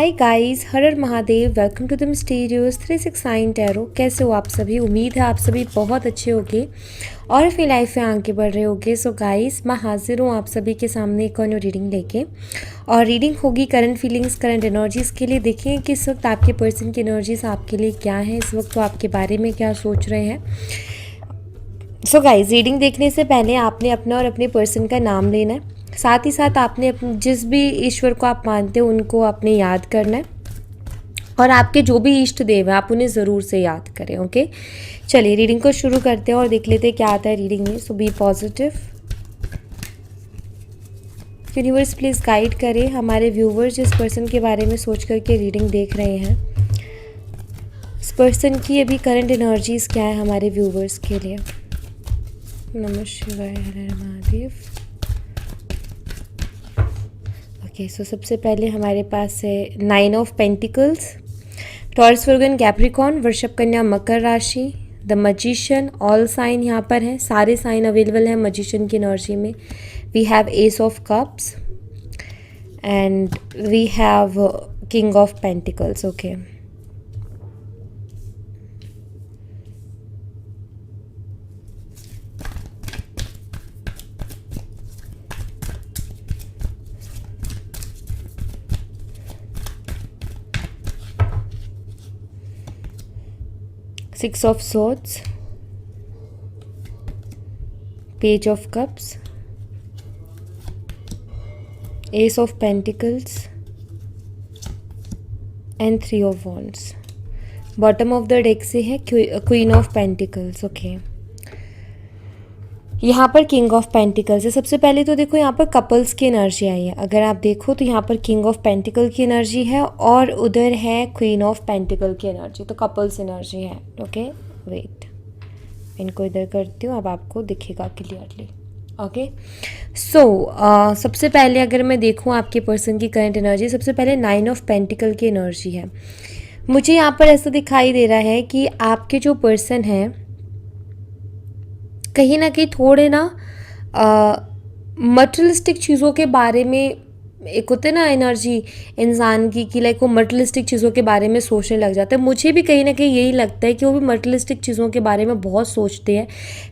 Hi guys, Har Har Mahadev. Welcome to the mysterious 369 tarot. कैसे हो आप सभी? उम्मीद है आप सभी बहुत अच्छे होंगे और अपनी लाइफ में आगे बढ़ रहे होंगे। सो गाइस, मैं हाजिर हूँ आप सभी के सामने एक और रीडिंग लेके, और रीडिंग होगी करंट फीलिंग्स, करंट एनर्जीज़ के लिए। देखिए कि इस वक्त आपके पर्सन की एनर्जीज आपके लिए क्या है, इस वक्त वो आपके बारे में क्या सोच रहे हैं। सो गाइस, रीडिंग देखने से पहले आपने अपना और अपने पर्सन का नाम लेना है। साथ ही साथ आपने जिस भी ईश्वर को आप मानते हो उनको आपने याद करना है, और आपके जो भी इष्ट देव हैं आप उन्हें ज़रूर से याद करें। ओके, चलिए रीडिंग को शुरू करते हैं और देख लेते हैं क्या आता है रीडिंग में। So be positive. Universe please guide करें हमारे व्यूवर्स जिस पर्सन के बारे में सोच करके रीडिंग देख रहे हैं। इस पर्सन की अभी करंट एनर्जीज़ क्या है हमारे व्यूवर्स के लिए। नमः शिवाय, हर हर महादेव। ओके, सो सबसे पहले हमारे पास है 9 ऑफ पेंटिकल्स, टॉरस वर्गन कैप्रिकॉर्न, वृषभ कन्या मकर राशि, द मजिशियन। ऑल साइन यहाँ पर हैं, सारे साइन अवेलेबल हैं मजिशियन की एनर्जी में। We have ace of cups and we have king of pentacles. Okay, 6 of swords, page of cups, ace of pentacles and 3 of wands। Bottom of the deck से है queen of pentacles. Okay, यहाँ पर king of pentacles है। सबसे पहले तो देखो यहाँ पर कपल्स की एनर्जी आई है। अगर आप देखो तो यहाँ पर किंग ऑफ पेंटिकल की एनर्जी है और उधर है क्वीन ऑफ पेंटिकल की एनर्जी, तो कपल्स एनर्जी है। ओके, वेट, इनको इधर करती हूँ, अब आपको दिखेगा क्लियरली। ओके, सो सबसे पहले अगर मैं देखूँ आपके पर्सन की करंट एनर्जी, सबसे पहले 9 ऑफ पेंटिकल की एनर्जी है। मुझे यहाँ पर ऐसा दिखाई दे रहा है कि आपके जो पर्सन हैं कहीं ना कहीं थोड़े ना मटेरियलिस्टिक चीज़ों के बारे में, एक होते ना एनर्जी इंसान की कि लाइक वो मटेरियलिस्टिक चीज़ों के बारे में सोचने लग जाता है। मुझे भी कहीं ना कहीं यही लगता है कि वो भी मटेरियलिस्टिक चीज़ों के बारे में बहुत सोचते हैं,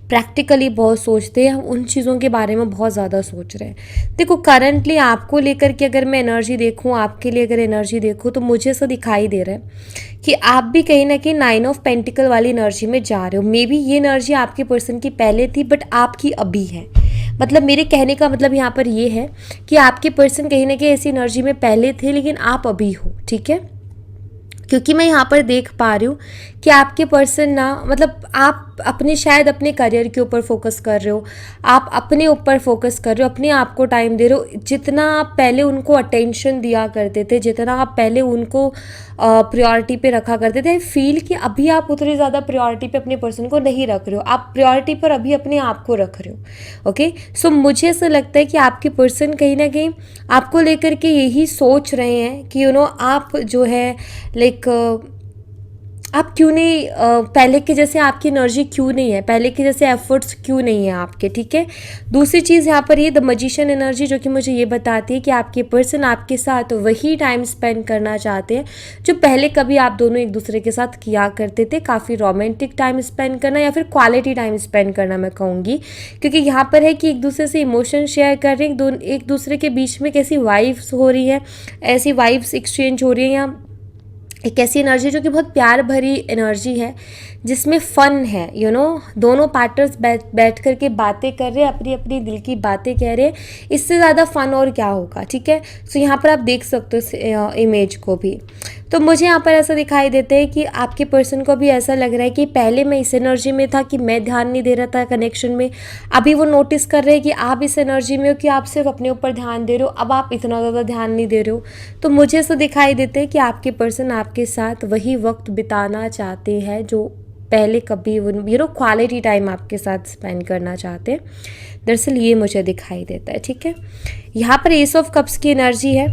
प्रैक्टिकली बहुत सोचते हैं, उन चीज़ों के बारे में बहुत ज़्यादा सोच रहे हैं। देखो करंटली आपको लेकर के अगर मैं एनर्जी देखूँ, आपके लिए अगर एनर्जी देखूँ, तो मुझे ऐसा दिखाई दे रहा है कि आप भी कहीं ना कहीं 9 ऑफ पेंटिकल वाली एनर्जी में जा रहे हो। मे बी ये एनर्जी आपके पर्सन की पहले थी बट आपकी अभी है। मतलब मेरे कहने का मतलब यहाँ पर ये है कि आपके पर्सन कहीं ना कहीं ऐसी एनर्जी में पहले थे लेकिन आप अभी हो। ठीक है, क्योंकि मैं यहाँ पर देख पा रही हूँ कि आपके पर्सन ना, मतलब आप अपने शायद अपने करियर के ऊपर फोकस कर रहे हो, आप अपने ऊपर फोकस कर रहे हो, अपने आप को टाइम दे रहे हो। जितना आप पहले उनको अटेंशन दिया करते थे, जितना आप पहले उनको प्रायोरिटी पे रखा करते थे, फील कि अभी आप उतनी ज़्यादा प्रायोरिटी पे अपने पर्सन को नहीं रख रहे हो, आप प्रायोरिटी पर अभी अपने आप को रख रहे हो। ओके, सो मुझे ऐसा लगता है कि आपके पर्सन कहीं ना कहीं आपको लेकर के यही सोच रहे हैं कि आप जो है लाइक आप क्यों नहीं पहले के जैसे, आपकी एनर्जी क्यों नहीं है पहले के जैसे, एफर्ट्स क्यों नहीं है आपके। ठीक है, दूसरी चीज़ यहाँ पर ये द मजिशियन एनर्जी जो कि मुझे ये बताती है कि आपके पर्सन आपके साथ वही टाइम स्पेंड करना चाहते हैं जो पहले कभी आप दोनों एक दूसरे के साथ किया करते थे। काफ़ी रोमांटिक टाइम स्पेंड करना या फिर क्वालिटी टाइम स्पेंड करना मैं कहूँगी, क्योंकि यहाँ पर है कि एक दूसरे से इमोशन शेयर कर रहे हैं, एक दूसरे के बीच में कैसी वाइब्स हो रही है, ऐसी वाइब्स एक्सचेंज हो रही है, या एक ऐसी एनर्जी जो कि बहुत प्यार भरी एनर्जी है जिसमें फ़न है। दोनों पार्टनर्स बैठ कर के बातें कर रहे हैं, अपनी अपनी दिल की बातें कह रहे हैं। इससे ज़्यादा फ़न और क्या होगा। ठीक है, सो यहाँ पर आप देख सकते हो इमेज को भी। तो मुझे यहाँ पर ऐसा दिखाई देता है कि आपके पर्सन को भी ऐसा लग रहा है कि पहले मैं इस एनर्जी में था कि मैं ध्यान नहीं दे रहा था कनेक्शन में, अभी वो नोटिस कर रहे हैं कि आप इस एनर्जी में हो कि आप सिर्फ अपने ऊपर ध्यान दे रहे हो, अब आप इतना ज़्यादा ध्यान नहीं दे रहे हो। तो मुझे ऐसा दिखाई देता है कि आपके पर्सन आपके साथ वही वक्त बिताना चाहते हैं जो पहले कभी क्वालिटी टाइम आपके साथ स्पेंड करना चाहते हैं। दरअसल ये मुझे दिखाई देता है। ठीक है, यहाँ पर एस ऑफ कप्स की एनर्जी है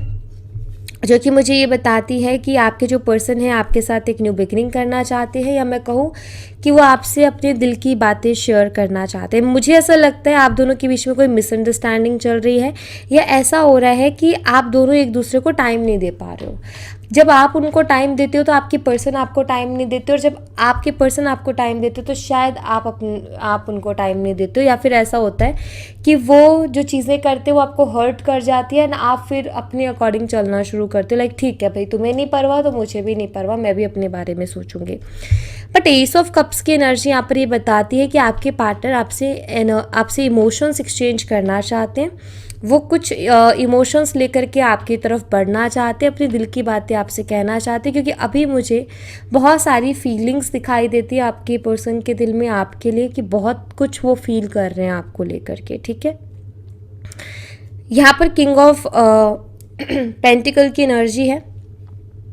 जो कि मुझे ये बताती है कि आपके जो पर्सन है आपके साथ एक न्यू बिगिनिंग करना चाहते हैं, या मैं कहूँ कि वो आपसे अपने दिल की बातें शेयर करना चाहते हैं। मुझे ऐसा लगता है आप दोनों के बीच में कोई मिसअंडरस्टैंडिंग चल रही है, या ऐसा हो रहा है कि आप दोनों एक दूसरे को टाइम नहीं दे पा रहे हो। जब आप उनको टाइम देते हो तो आपकी पर्सन आपको टाइम नहीं देते, और जब आपके पर्सन आपको टाइम देते हो तो शायद आप उनको टाइम नहीं देते हो, या फिर ऐसा होता है कि वो जो चीज़ें करते हो वो आपको हर्ट कर जाती है, एंड आप फिर अपने अकॉर्डिंग चलना शुरू करते हो, लाइक ठीक है भाई, तुम्हें नहीं परवाह तो मुझे भी नहीं परवाह, मैं भी अपने बारे में सोचूंगी। बट एस ऑफ कप्स की एनर्जी यहाँ पर ये बताती है कि आपके पार्टनर आपसे इमोशंस एक्सचेंज करना चाहते हैं, वो कुछ इमोशंस लेकर के आपकी तरफ बढ़ना चाहते हैं, अपनी दिल की बातें आपसे कहना चाहते हैं, क्योंकि अभी मुझे बहुत सारी फीलिंग्स दिखाई देती है आपके पर्सन के दिल में आपके लिए, कि बहुत कुछ वो फील कर रहे हैं आपको लेकर के, ठीक है। यहाँ पर किंग ऑफ पेंटिकल की एनर्जी है।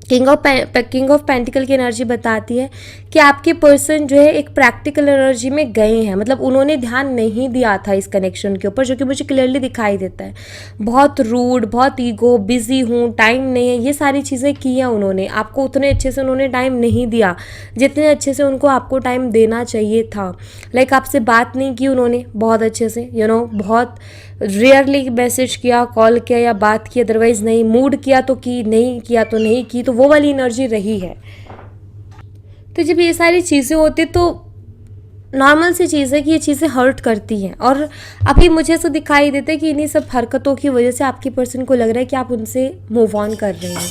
किंग ऑफ पेंटिकल की एनर्जी बताती है कि आपके पर्सन जो है एक प्रैक्टिकल एनर्जी में गए हैं, मतलब उन्होंने ध्यान नहीं दिया था इस कनेक्शन के ऊपर, जो कि मुझे क्लियरली दिखाई देता है। बहुत रूड, बहुत ईगो, बिजी हूँ, टाइम नहीं है, ये सारी चीज़ें की हैं उन्होंने, आपको उतने अच्छे से उन्होंने टाइम नहीं दिया जितने अच्छे से उनको आपको टाइम देना चाहिए था। लाइक आपसे बात नहीं की उन्होंने बहुत अच्छे से, बहुत रेयरली मैसेज किया, कॉल किया या बात की, अदरवाइज नहीं, मूड किया तो की, नहीं किया तो नहीं की, तो वो वाली एनर्जी रही है। तो जब ये सारी चीज़ें होती तो नॉर्मल सी चीज़ है कि ये चीज़ें हर्ट करती हैं, और अभी मुझे ऐसा दिखाई देता है कि इन्हीं सब हरकतों की वजह से आपके पर्सन को लग रहा है कि आप उनसे मूव ऑन कर रहे हो,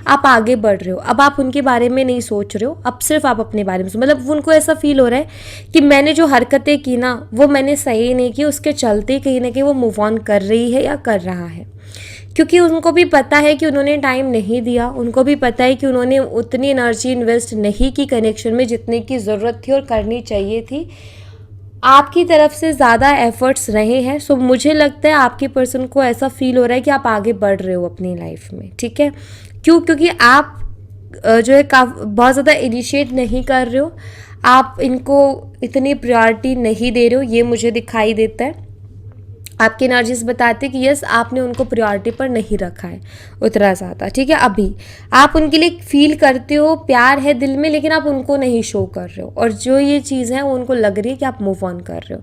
आप आगे बढ़ रहे हो, अब आप उनके बारे में नहीं सोच रहे हो, अब सिर्फ आप अपने बारे में मतलब उनको ऐसा फील हो रहा है कि मैंने जो हरकतें की ना वो मैंने सही नहीं की, उसके चलते कहीं ना कहीं वो मूव ऑन कर रही है या कर रहा है, क्योंकि उनको भी पता है कि उन्होंने टाइम नहीं दिया, उनको भी पता है कि उन्होंने उतनी एनर्जी इन्वेस्ट नहीं की कनेक्शन में जितने की ज़रूरत थी और करनी चाहिए थी। आपकी तरफ से ज़्यादा एफर्ट्स रहे हैं, सो मुझे लगता है आपके पर्सन को ऐसा फील हो रहा है कि आप आगे बढ़ रहे हो अपनी लाइफ में, ठीक है। क्योंकि आप जो है बहुत ज़्यादा इनिशिएट नहीं कर रहे हो, आप इनको इतनी प्रायोरिटी नहीं दे रहे हो, ये मुझे दिखाई देता है। आपकी एनर्जीज बताते हैं कि यस, आपने उनको प्रायोरिटी पर नहीं रखा है उतना ज़्यादा, ठीक है। अभी आप उनके लिए फील करते हो, प्यार है दिल में, लेकिन आप उनको नहीं शो कर रहे हो, और जो ये चीज़ है वो उनको लग रही है कि आप मूव ऑन कर रहे हो।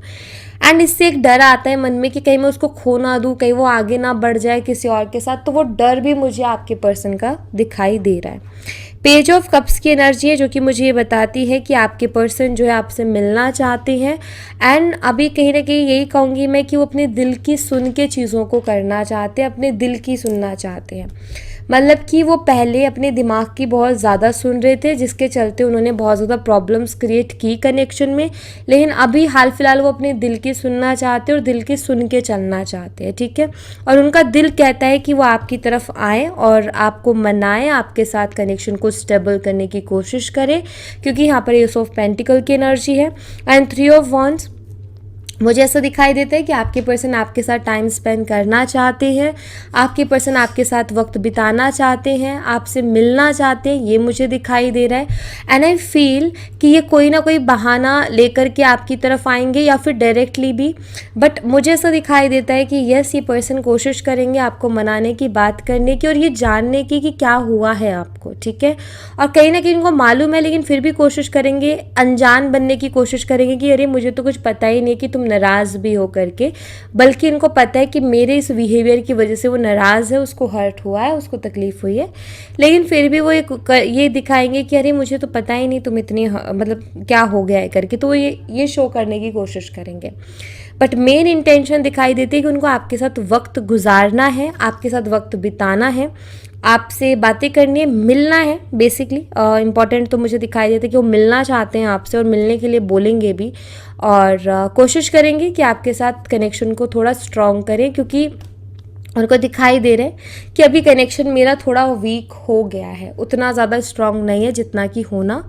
एंड इससे एक डर आता है मन में कि कहीं मैं उसको खो ना दूँ, कहीं वो आगे ना बढ़ जाए किसी और के साथ, तो वो डर भी मुझे आपके पर्सन का दिखाई दे रहा है। पेज ऑफ कप्स की एनर्जी है, जो कि मुझे ये बताती है कि आपके पर्सन जो है आपसे मिलना चाहते हैं, एंड अभी कहीं ना कहीं यही कहूँगी मैं कि वो अपने दिल की सुन के चीज़ों को करना चाहते हैं, अपने दिल की सुनना चाहते हैं। मतलब कि वो पहले अपने दिमाग की बहुत ज़्यादा सुन रहे थे, जिसके चलते उन्होंने बहुत ज़्यादा प्रॉब्लम्स क्रिएट की कनेक्शन में, लेकिन अभी हाल फिलहाल वो अपने दिल की सुनना चाहते हैं और दिल की सुन के चलना चाहते हैं, ठीक है। और उनका दिल कहता है कि वो आपकी तरफ आए और आपको मनाए, आपके साथ कनेक्शन को स्टेबल करने की कोशिश करें, क्योंकि यहाँ पर एस ऑफ पेंटिकल की एनर्जी है। एंड 3 ऑफ वॉन्ड्स, मुझे ऐसा दिखाई देता है कि आपके पर्सन आपके साथ टाइम स्पेंड करना चाहते हैं, आपके पर्सन आपके साथ वक्त बिताना चाहते हैं, आपसे मिलना चाहते हैं, ये मुझे दिखाई दे रहा है। एंड आई फील कि ये कोई ना कोई बहाना लेकर के आपकी तरफ आएंगे या फिर डायरेक्टली भी, बट मुझे ऐसा दिखाई देता है कि यस, ये पर्सन कोशिश करेंगे आपको मनाने की, बात करने की और ये जानने की कि क्या हुआ है आपको, ठीक है। और कहीं ना कहीं उनको मालूम है, लेकिन फिर भी कोशिश करेंगे, अनजान बनने की कोशिश करेंगे कि अरे मुझे तो कुछ पता ही नहीं कि तुम नाराज़ भी हो करके, बल्कि इनको पता है कि मेरे इस बिहेवियर की वजह से वो नाराज़ है, उसको हर्ट हुआ है, उसको तकलीफ़ हुई है, लेकिन फिर भी वो ये दिखाएंगे कि अरे मुझे तो पता ही नहीं तुम इतनी मतलब क्या हो गया है करके, तो वो ये शो करने की कोशिश करेंगे। बट मेन इंटेंशन दिखाई देती है कि उनको आपके साथ वक्त गुजारना है, आपके साथ वक्त बिताना है, आपसे बातें करनी है, मिलना है। बेसिकली इम्पॉर्टेंट तो मुझे दिखाई देता है कि वो मिलना चाहते हैं आपसे और मिलने के लिए बोलेंगे भी, और कोशिश करेंगे कि आपके साथ कनेक्शन को थोड़ा स्ट्रॉन्ग करें, क्योंकि उनको दिखाई दे रहा है कि अभी कनेक्शन मेरा थोड़ा वीक हो गया है, उतना ज़्यादा स्ट्रॉन्ग नहीं है जितना कि होना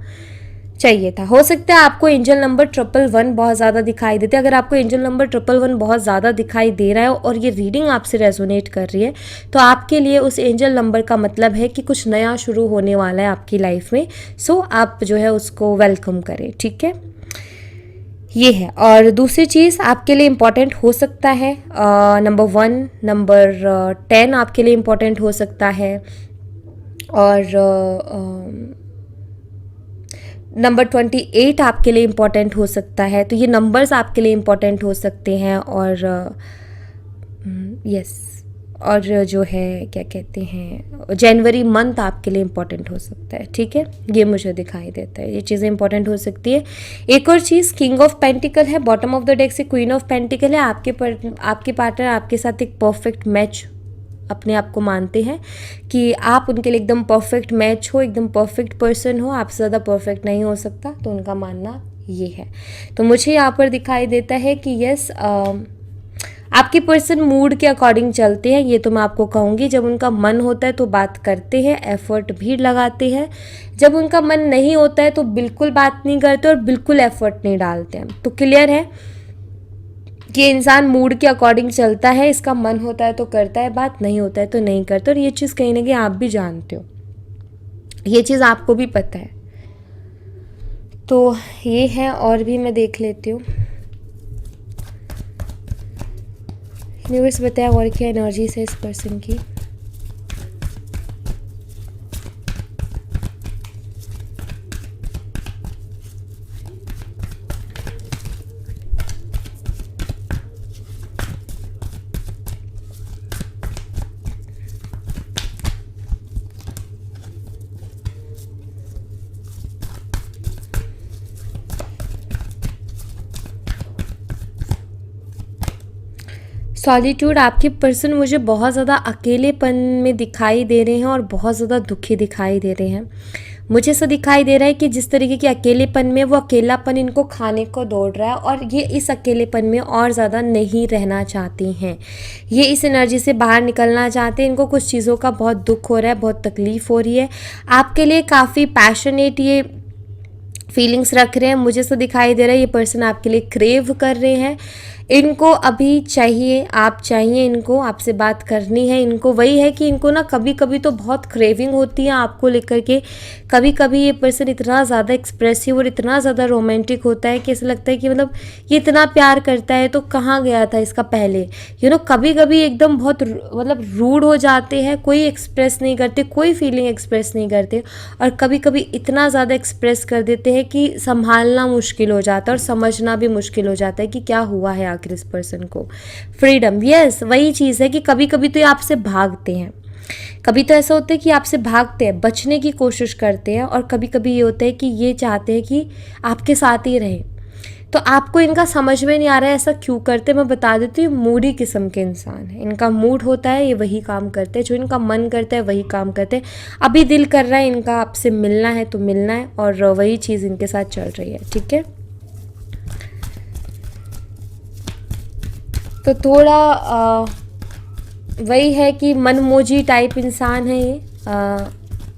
चाहिए था। हो सकता है आपको एंजल नंबर 111 बहुत ज़्यादा दिखाई देते हैं। अगर आपको एंजल नंबर 111 बहुत ज़्यादा दिखाई दे रहा है और ये रीडिंग आपसे रेजोनेट कर रही है, तो आपके लिए उस एंजल नंबर का मतलब है कि कुछ नया शुरू होने वाला है आपकी लाइफ में। सो आप जो है उसको वेलकम करें, ठीक है। ये है। और दूसरी चीज़ आपके लिए इम्पॉर्टेंट हो सकता है, नंबर 1, नंबर 10 आपके लिए इम्पॉर्टेंट हो सकता है, और नंबर 28 आपके लिए इम्पॉर्टेंट हो सकता है। तो ये नंबर्स आपके लिए इम्पॉर्टेंट हो सकते हैं। और यस, और जो है क्या कहते हैं, जनवरी मंथ आपके लिए इम्पॉर्टेंट हो सकता है, ठीक है, ये मुझे दिखाई देता है, ये चीज़ें इंपॉर्टेंट हो सकती है। एक और चीज़, किंग ऑफ पेंटिकल है, बॉटम ऑफ द डेक से क्वीन ऑफ पेंटिकल है। आपके पार्टनर आपके साथ एक परफेक्ट मैच अपने आप को मानते हैं कि आप उनके लिए एकदम परफेक्ट मैच हो, एकदम परफेक्ट पर्सन हो, आपसे ज़्यादा परफेक्ट नहीं हो सकता, तो उनका मानना ये है। तो मुझे यहाँ पर दिखाई देता है कि यस, आपके पर्सन मूड के अकॉर्डिंग चलते हैं, ये तो मैं आपको कहूँगी। जब उनका मन होता है तो बात करते हैं, एफर्ट भी लगाते हैं। जब उनका मन नहीं होता है तो बिल्कुल बात नहीं करते और बिल्कुल एफर्ट नहीं डालते हैं। तो क्लियर है कि इंसान मूड के अकॉर्डिंग चलता है, इसका मन होता है तो करता है बात, नहीं होता है तो नहीं करता। और ये चीज़ कहीं ना कहीं आप भी जानते हो, ये चीज़ आपको भी पता है। तो ये है, और भी मैं देख लेती हूँ। यूनिवर्स बताया और क्या एनर्जीज है इस पर्सन की। सॉलिट्यूड, आपके पर्सन मुझे बहुत ज़्यादा अकेलेपन में दिखाई दे रहे हैं और बहुत ज़्यादा दुखी दिखाई दे रहे हैं। मुझे ऐसा दिखाई दे रहा है कि जिस तरीके के अकेलेपन में, वो अकेलापन इनको खाने को दौड़ रहा है और ये इस अकेलेपन में और ज़्यादा नहीं रहना चाहती हैं। ये इस एनर्जी से बाहर निकलना चाहते हैं। इनको कुछ चीज़ों का बहुत दुख हो रहा है, बहुत तकलीफ़ हो रही है। आपके लिए काफ़ी पैशनेट ये फीलिंग्स रख रहे हैं। मुझे ऐसा दिखाई दे रहा है ये पर्सन आपके लिए क्रेव कर रहे हैं। इनको अभी चाहिए, आप चाहिए, इनको आपसे बात करनी है। इनको वही है कि इनको ना कभी कभी तो बहुत क्रेविंग होती है आपको लेकर के। कभी कभी ये पर्सन इतना ज़्यादा एक्सप्रेसिव और इतना ज़्यादा रोमांटिक होता है कि ऐसा लगता है कि मतलब ये इतना प्यार करता है तो कहाँ गया था इसका पहले। कभी कभी एकदम बहुत मतलब रूड हो जाते हैं, कोई एक्सप्रेस नहीं करते, कोई फीलिंग एक्सप्रेस नहीं करते। और कभी कभी इतना ज़्यादा एक्सप्रेस कर देते हैं कि संभालना मुश्किल हो जाता है और समझना भी मुश्किल हो जाता है कि क्या हुआ है आखिर इस पर्सन को। फ्रीडम, यस, वही चीज़ है कि कभी कभी तो ये आपसे भागते हैं। कभी तो ऐसा होता है कि आपसे भागते हैं, बचने की कोशिश करते हैं। और कभी कभी ये होता है कि ये चाहते हैं कि आपके साथ ही रहे। तो आपको इनका समझ में नहीं आ रहा है ऐसा क्यों करते। मैं बता देती हूँ, मूडी किस्म के इंसान है। इनका मूड होता है, ये वही काम करते हैं, जो इनका मन करता है वही काम करते हैं। अभी दिल कर रहा है इनका आपसे मिलना है तो मिलना है, और वही चीज़ इनके साथ चल रही है, ठीक है। तो थोड़ा वही है कि मनमोजी टाइप इंसान है ये।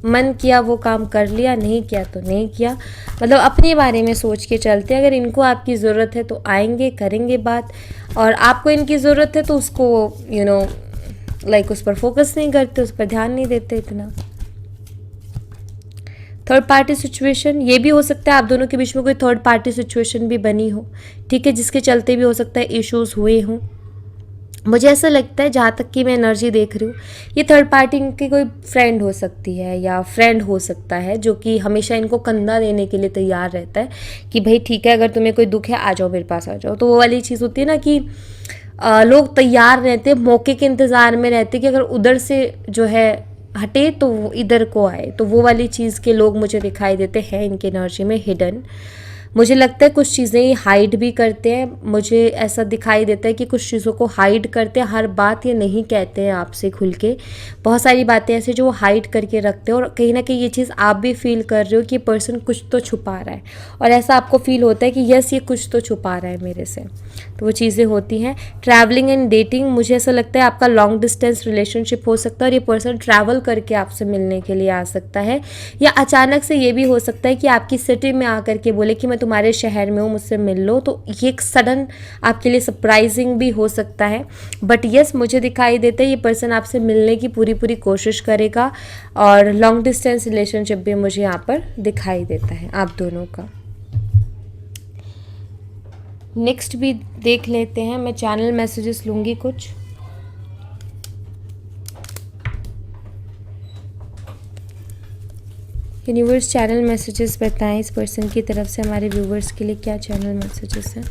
मन किया वो काम कर लिया, नहीं किया तो नहीं किया, मतलब अपने बारे में सोच के चलते। अगर इनको आपकी ज़रूरत है तो आएंगे, करेंगे बात, और आपको इनकी ज़रूरत है तो उसको लाइक उस पर फोकस नहीं करते, उस पर ध्यान नहीं देते इतना। थर्ड पार्टी सिचुएशन, ये भी हो सकता है आप दोनों के बीच में कोई थर्ड पार्टी सिचुएशन भी बनी हो, ठीक है, जिसके चलते भी हो सकता है इश्यूज़ हुए हों। मुझे ऐसा लगता है, जहाँ तक कि मैं एनर्जी देख रही हूँ, ये थर्ड पार्टी की कोई फ्रेंड हो सकती है या फ्रेंड हो सकता है जो कि हमेशा इनको कंधा देने के लिए तैयार रहता है कि भाई ठीक है, अगर तुम्हें कोई दुख है आ जाओ, मेरे पास आ जाओ। तो वो वाली चीज़ होती है ना कि लोग तैयार रहते हैं, मौके के इंतज़ार में रहते हैं कि अगर उधर से जो है हटे तो वो इधर को आए। तो वो वाली चीज़ के लोग मुझे दिखाई देते हैं इनकी एनर्जी में हिडन। मुझे लगता है कुछ चीज़ें ये हाइड भी करते हैं। मुझे ऐसा दिखाई देता है कि कुछ चीज़ों को हाइड करते हैं, हर बात ये नहीं कहते हैं आपसे खुल के। बहुत सारी बातें ऐसे जो वो हाइड करके रखते हैं, और कहीं ना कहीं ये चीज़ आप भी फील कर रहे हो कि पर्सन कुछ तो छुपा रहा है, और ऐसा आपको फील होता है कि यस ये कुछ तो छुपा रहा है मेरे से। तो वो चीज़ें होती हैं। ट्रैवलिंग एंड डेटिंग, मुझे ऐसा लगता है आपका लॉन्ग डिस्टेंस रिलेशनशिप हो सकता है और ये पर्सन ट्रैवल करके आपसे मिलने के लिए आ सकता है, या अचानक से ये भी हो सकता है कि आपकी सिटी में आकर के बोले कि मैं तुम्हारे शहर में हूँ, मुझसे मिल लो। तो ये एक सडन आपके लिए सरप्राइजिंग भी हो सकता है। बट यस, मुझे दिखाई देता है ये पर्सन आपसे मिलने की पूरी पूरी कोशिश करेगा, और लॉन्ग डिस्टेंस रिलेशनशिप भी मुझे यहाँ पर दिखाई देता है आप दोनों का। नेक्स्ट भी देख लेते हैं, मैं चैनल मैसेजेस लूँगी कुछ। यूनिवर्स चैनल मैसेजेस बताएं इस पर्सन की तरफ से हमारे व्यूवर्स के लिए, क्या चैनल मैसेजेस हैं।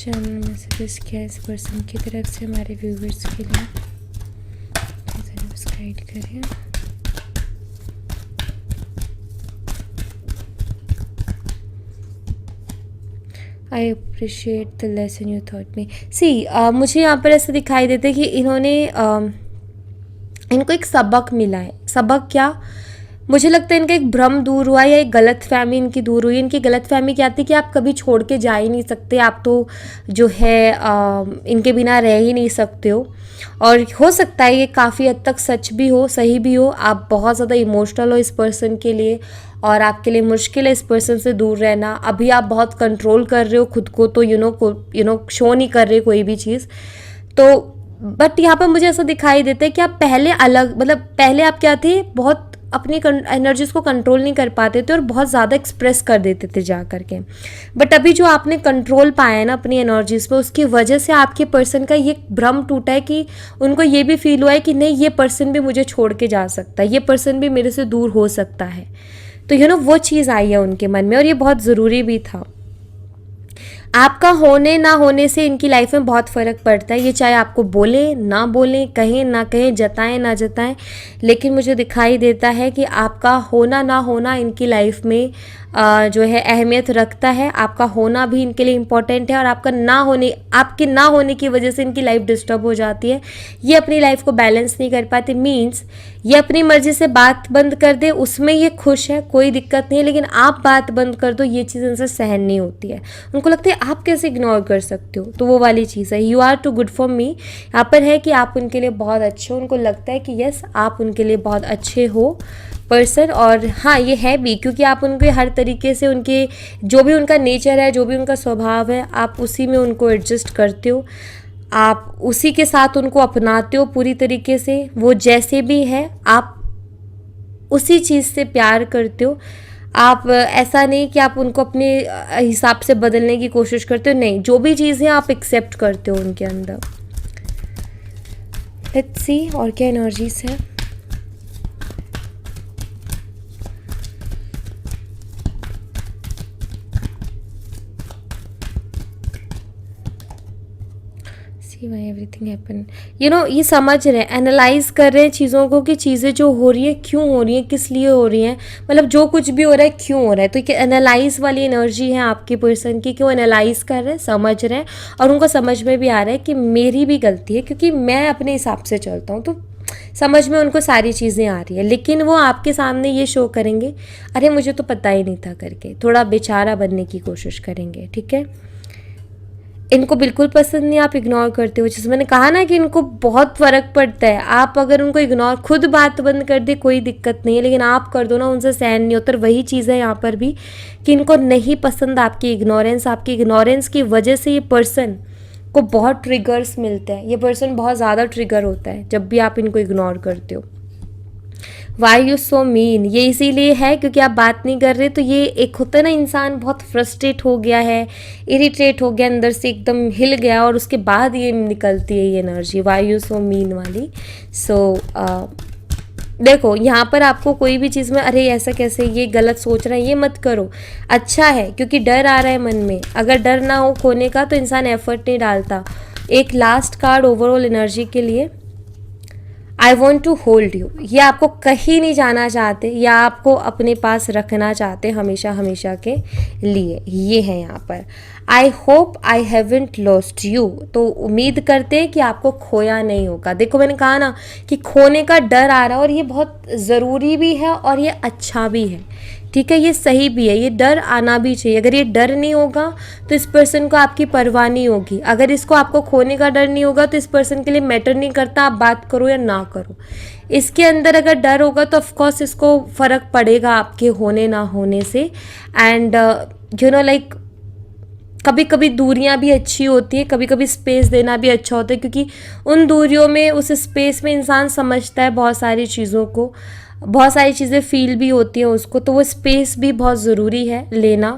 चैनल मैसेजेस क्या इस पर्सन की तरफ से हमारे व्यूवर्स के लिए, गाइड करें। I appreciate the lesson you thought me. See मुझे यहाँ पर ऐसा दिखाई देता है कि इन्होंने इनको एक सबक मिला है। सबक क्या? मुझे लगता है इनका एक भ्रम दूर हुआ या एक गलत फहमी इनकी दूर हुई। इनकी गलत फहमी क्या थी कि आप कभी छोड़ के जा ही नहीं सकते, आप तो जो है इनके बिना रह ही नहीं सकते हो। और हो सकता है ये काफ़ी हद तक सच भी हो, सही भी हो। आप बहुत ज़्यादा इमोशनल हो इस पर्सन के लिए और आपके लिए मुश्किल है इस पर्सन से दूर रहना। अभी आप बहुत कंट्रोल कर रहे हो खुद को, तो यू नो शो नहीं कर रहे कोई भी चीज़। तो बट यहाँ पर मुझे ऐसा दिखाई देता है कि आप पहले अलग, मतलब पहले आप क्या थे, बहुत अपनी एनर्जीज को कंट्रोल नहीं कर पाते थे और बहुत ज़्यादा एक्सप्रेस कर देते थे जा करके। बट अभी जो आपने कंट्रोल पाया है ना अपनी एनर्जीज पे, उसकी वजह से आपके पर्सन का ये भ्रम टूटा है कि उनको ये भी फील हुआ है कि नहीं, ये पर्सन भी मुझे छोड़ के जा सकता है, ये पर्सन भी मेरे से दूर हो सकता है। तो वो चीज़ आई है उनके मन में और ये बहुत ज़रूरी भी था। आपका होने ना होने से इनकी लाइफ में बहुत फ़र्क पड़ता है। ये चाहे आपको बोले ना बोलें, कहें ना कहें, जताएं ना जताएं, लेकिन मुझे दिखाई देता है कि आपका होना ना होना इनकी लाइफ में जो है अहमियत रखता है। आपका होना भी इनके लिए इम्पॉर्टेंट है और आपके ना होने की वजह से इनकी लाइफ डिस्टर्ब हो जाती है। ये अपनी लाइफ को बैलेंस नहीं कर पाते। मीन्स ये अपनी मर्जी से बात बंद कर दे, उसमें ये खुश है, कोई दिक्कत नहीं है, लेकिन आप बात बंद कर दो, ये चीज़ इनसे सहन नहीं होती है। उनको लगता है आप कैसे इग्नोर कर सकते हो, तो वो वाली चीज़ है। You are too good for me. यहाँ पर है कि आप उनके लिए बहुत अच्छे हो। उनको लगता है कि यस, आप उनके लिए बहुत अच्छे हो पर्सन। और हाँ, ये है भी, क्योंकि आप उनके हर तरीके से, उनके जो भी उनका नेचर है, जो भी उनका स्वभाव है, आप उसी में उनको एडजस्ट करते हो, आप उसी के साथ उनको अपनाते हो पूरी तरीके से। वो जैसे भी है आप उसी चीज़ से प्यार करते हो। आप ऐसा नहीं कि आप उनको अपने हिसाब से बदलने की कोशिश करते हो, नहीं, जो भी चीज़ है आप एक्सेप्ट करते हो उनके अंदर। लेट्स सी और क्या एनर्जीज है। एवरीथिंग हैपन, ये समझ रहे हैं, एनालाइज कर रहे हैं चीज़ों को कि चीज़ें जो हो रही है क्यों हो रही है, किस लिए हो रही हैं, मतलब जो कुछ भी हो रहा है क्यों हो रहा है। तो ये एनालाइज वाली एनर्जी है आपकी पर्सन की, कि वो एनालाइज कर रहे हैं, समझ रहे हैं और उनको समझ में भी आ रहा है कि मेरी भी गलती है, क्योंकि मैं अपने हिसाब से चलता हूँ, तो समझ में उनको सारी चीज़ें आ रही है। लेकिन वो आपके सामने ये शो करेंगे, अरे मुझे तो पता ही नहीं था करके, थोड़ा बेचारा बनने की कोशिश करेंगे। ठीक है, इनको बिल्कुल पसंद नहीं आप इग्नोर करते हो। जैसे मैंने कहा ना कि इनको बहुत फ़र्क पड़ता है। आप अगर उनको इग्नोर, खुद बात बंद कर दे कोई दिक्कत नहीं है, लेकिन आप कर दो ना, उनसे सहन नहीं होता। वही चीज़ है यहाँ पर भी कि इनको नहीं पसंद आपकी इग्नोरेंस। आपकी इग्नोरेंस की वजह से ये पर्सन को बहुत ट्रिगर्स मिलते हैं। ये पर्सन बहुत ज़्यादा ट्रिगर होता है जब भी आप इनको इग्नोर करते हो। वाई यू सो मीन, ये इसीलिए है क्योंकि आप बात नहीं कर रहे। तो ये एक होता है ना, इंसान बहुत फ्रस्ट्रेट हो गया है, इरिटेट हो गया, अंदर से एकदम हिल गया, और उसके बाद ये निकलती है ये energy, why you so mean वाली। सो देखो, यहाँ पर आपको कोई भी चीज़ में अरे ऐसा कैसे, ये गलत सोच रहा है, ये मत करो। अच्छा है, क्योंकि डर आ रहा है मन में। अगर डर ना हो खोने का तो इंसान एफर्ट नहीं डालता। एक लास्ट कार्ड ओवरऑल एनर्जी के लिए, I want to hold you. ये आपको कहीं नहीं जाना चाहते, या आपको अपने पास रखना चाहते हमेशा हमेशा के लिए। ये है यहाँ पर I hope I haven't lost you. तो उम्मीद करते हैं कि आपको खोया नहीं होगा। देखो, मैंने कहा ना कि खोने का डर आ रहा है, और ये बहुत ज़रूरी भी है और ये अच्छा भी है। ठीक है, ये सही भी है, ये डर आना भी चाहिए। अगर ये डर नहीं होगा तो इस पर्सन को आपकी परवाह नहीं होगी। अगर इसको आपको खोने का डर नहीं होगा तो इस पर्सन के लिए मैटर नहीं करता आप बात करो या ना करो। इसके अंदर अगर डर होगा तो ऑफकोर्स इसको फ़र्क पड़ेगा आपके होने ना होने से। एंड लाइक कभी कभी दूरियां भी अच्छी होती है, कभी कभी स्पेस देना भी अच्छा होता है, क्योंकि उन दूरियों में, उस स्पेस में इंसान समझता है बहुत सारी चीज़ों को, बहुत सारी चीज़ें फील भी होती हैं उसको। तो वो स्पेस भी बहुत ज़रूरी है लेना।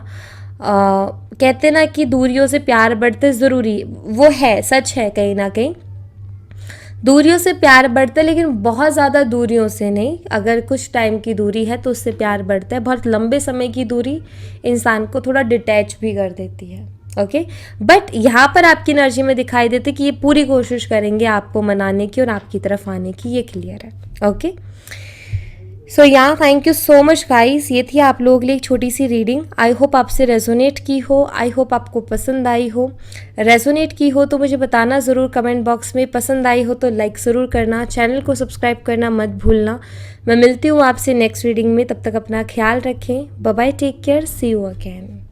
कहते हैं ना कि दूरियों से प्यार बढ़ते, ज़रूरी वो है, सच है, कहीं ना कहीं दूरियों से प्यार बढ़ता है, लेकिन बहुत ज़्यादा दूरियों से नहीं। अगर कुछ टाइम की दूरी है तो उससे प्यार बढ़ता है। बहुत लंबे समय की दूरी इंसान को थोड़ा डिटैच भी कर देती है। ओके। बट यहाँ पर आपकी एनर्जी में दिखाई देते कि ये पूरी कोशिश करेंगे आपको मनाने की और आपकी तरफ आने की, ये क्लियर है। ओके, सो या thank you so much guys, ये थी आप लोगों के लिए एक छोटी सी रीडिंग। आई होप आपसे रेजोनेट की हो, आई होप आपको पसंद आई हो। रेजोनेट की हो तो मुझे बताना ज़रूर कमेंट बॉक्स में, पसंद आई हो तो लाइक ज़रूर करना, चैनल को सब्सक्राइब करना मत भूलना। मैं मिलती हूँ आपसे नेक्स्ट रीडिंग में, तब तक अपना ख्याल रखें। Bye bye, take care, see you again.